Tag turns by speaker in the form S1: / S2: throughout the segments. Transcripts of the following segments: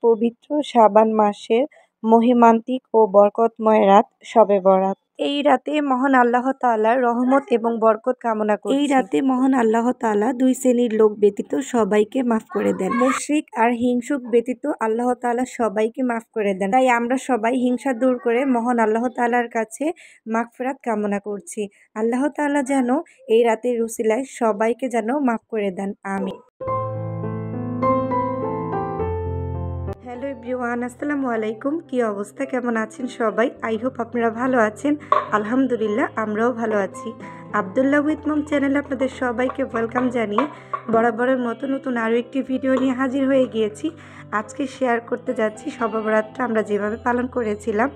S1: পবিত্র শাবান মাসের মহিমান্বিত ও বরকতময় রাত শবে বরাত। এই রাতে মহান আল্লাহ তাআলার রহমত এবং বরকত কামনা করছি। এই রাতে মহান আল্লাহ তাআলা দুই শ্রেণীর লোক ব্যতীত সবাইকে মাফ করে দেন। মুশরিক আর হিংসুক ব্যতীত আল্লাহ তাআলা সবাইকে মাফ করে দেন। তাই আমরা সবাই হিংসা দূর করে মহান আল্লাহ তাআলার কাছে মাগফিরাত কামনা করছি। আল্লাহ তাআলা যেন এই রাতের উসিলায় সবাইকে যেন মাফ করে দেন, আমিন। হ্যালো এভরিওয়ান, আসসালামু আলাইকুম। কি অবস্থা, কেমন আছেন সবাই? আই হোপ আপনারা ভালো আছেন। আলহামদুলিল্লাহ, আমরাও ভালো আছি। আবদুল্লাহ উইথ মম চ্যানেলে আপনাদের সবাইকে ওয়েলকাম জানিয়ে বরাবরের মতো নতুন আরও একটি ভিডিও নিয়ে হাজির হয়ে গিয়েছি। আজকে শেয়ার করতে যাচ্ছি শবে বরাতটা আমরা যেভাবে পালন করেছিলাম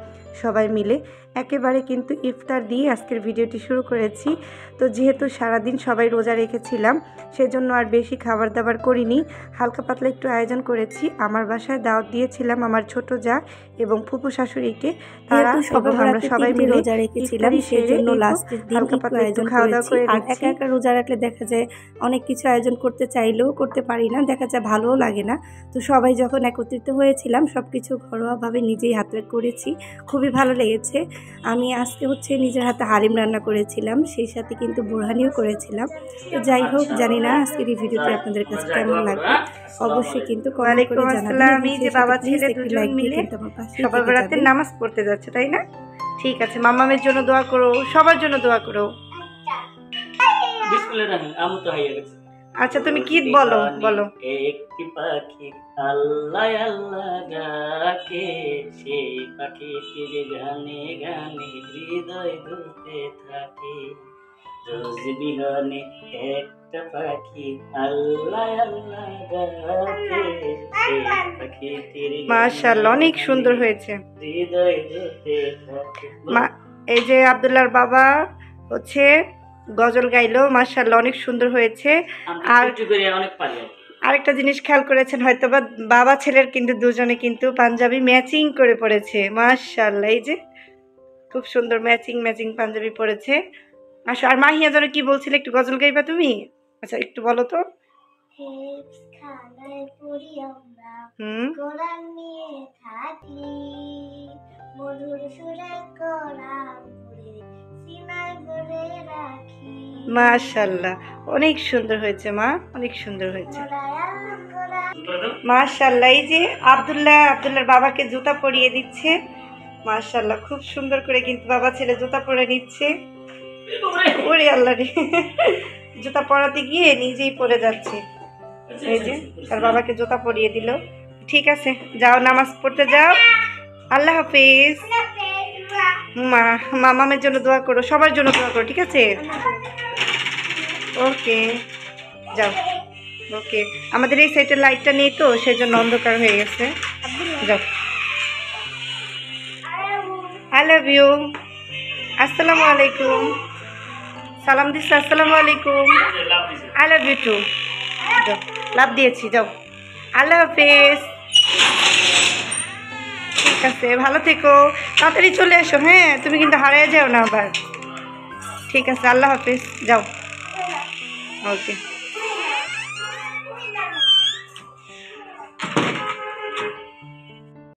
S1: সবাই মিলে, একেবারে কিন্তু ইফতার দিয়ে আজকের ভিডিওটি শুরু করেছি। তো যেহেতু সারাদিন সবাই রোজা রেখেছিলাম, সেজন্য আর বেশি খাবার দাবার করিনি, হালকা পাতলা একটু আয়োজন করেছি। আমার বাসায় দাওয়াত দিয়েছিলাম আমার ছোট যা এবং ফুপু শাশুড়িকে। তারা আমরা সবাই মিলে রোজা রেখেছিলাম, সেজন্য লাস্টের দিন হালকা পাতলা একটু খাওয়া দাওয়া করে। আর একা একা রোজা রাখলে দেখা যায় অনেক কিছু আয়োজন করতে চাইলেও করতে পারি না, দেখা যায় ভালোও লাগে না। তো সবাই যখন একত্রিত হয়েছিলাম সব কিছু ঘরোয়াভাবে নিজেই হাতে করেছি, খুবই ভালো লেগেছে। আমি আজকে নিজের হাতে হালিম রান্না করেছিলাম, সেই সাথে কিন্তু বোরহানিও করেছিলাম। তো যাই হোক, জানি না আজকের এই ভিডিওটি আপনাদের কাছে কেমন লাগবে, অবশ্যই কিন্তু কমেন্ট করে জানাবেন। আমি যে বাবা ছেলে দুজন মিলে শবে বরাতের নামাজ পড়তে যাচ্ছে, তাই না? ঠিক আছে, মামামের জন্য দোয়া করো, সবার জন্য দোয়া করো। আচ্ছা, তুমি কি বলো বলো।
S2: একটি পাখি আল্লাহ আল্লাহ ডাকে, সেই পাখিটির গানে গানে হৃদয় দুলতে থাকে। রোজ বিহনে একটা পাখি আল্লাহ আল্লাহ ডাকে, সেই পাখিটির
S1: মাশাআল্লাহ, অনেক সুন্দর হয়েছে।
S2: হৃদয় দুলতে থাকে।
S1: এই যে আব্দুল্লাহর বাবা গজল গাইলো, মাশাআল্লাহ অনেক সুন্দর হয়েছে। আর আরেকটা জিনিস খেয়াল করেছেন হয়তো বা, বাবা ছেলের কিন্তু দুজনে কিন্তু পাঞ্জাবি ম্যাচিং করে পড়েছে, মাশাআল্লাহ। এই যে খুব সুন্দর ম্যাচিং ম্যাচিং পাঞ্জাবি পরেছে। আচ্ছা, আর মাহিয়া যেন কি বলছিলে, একটু গজল গাইবা তুমি? আচ্ছা, একটু বলো তো। মাশাআল্লাহ, অনেক সুন্দর হয়েছে মা, অনেক সুন্দর হয়েছে মাশাআল্লাহ। এই যে আব্দুল্লাহর বাবাকে জুতা পরিয়ে দিচ্ছে, মাশাআল্লাহ খুব সুন্দর করে কিন্তু বাবা ছেলে জুতা পরে নিচ্ছে। ওরে আল্লাহ রে, জুতা পরাতে গিয়ে নিজেই পরে যাচ্ছে। এই যে তার বাবাকে জুতা পরিয়ে দিল। ঠিক আছে, যাও নামাজ পড়তে যাও, আল্লাহ হাফিজ। মামামের জন্য দোয়া করো, সবার জন্য দোয়া করো, ঠিক আছে? ওকে, যাও। ওকে, আমাদের এই সাইডের লাইটটা নেই তো, সেই জন্য অন্ধকার হয়ে গেছে। যাও, আই লাভ ইউ। আসসালামু আলাইকুম, সালাম দিচ্ছি। আসসালামু আলাইকুম, আই লাভ ইউ টু। যাও, লাভ দিয়েছি, যাও, আল্লাহ হাফিজ। ঠিক আছে, ভালো থেকো, তাড়াতাড়ি চলে এসো। হ্যাঁ, তুমি কিন্তু হারিয়ে যাও না আবার। ঠিক আছে, আল্লাহ হাফিজ, যাও। ওকে।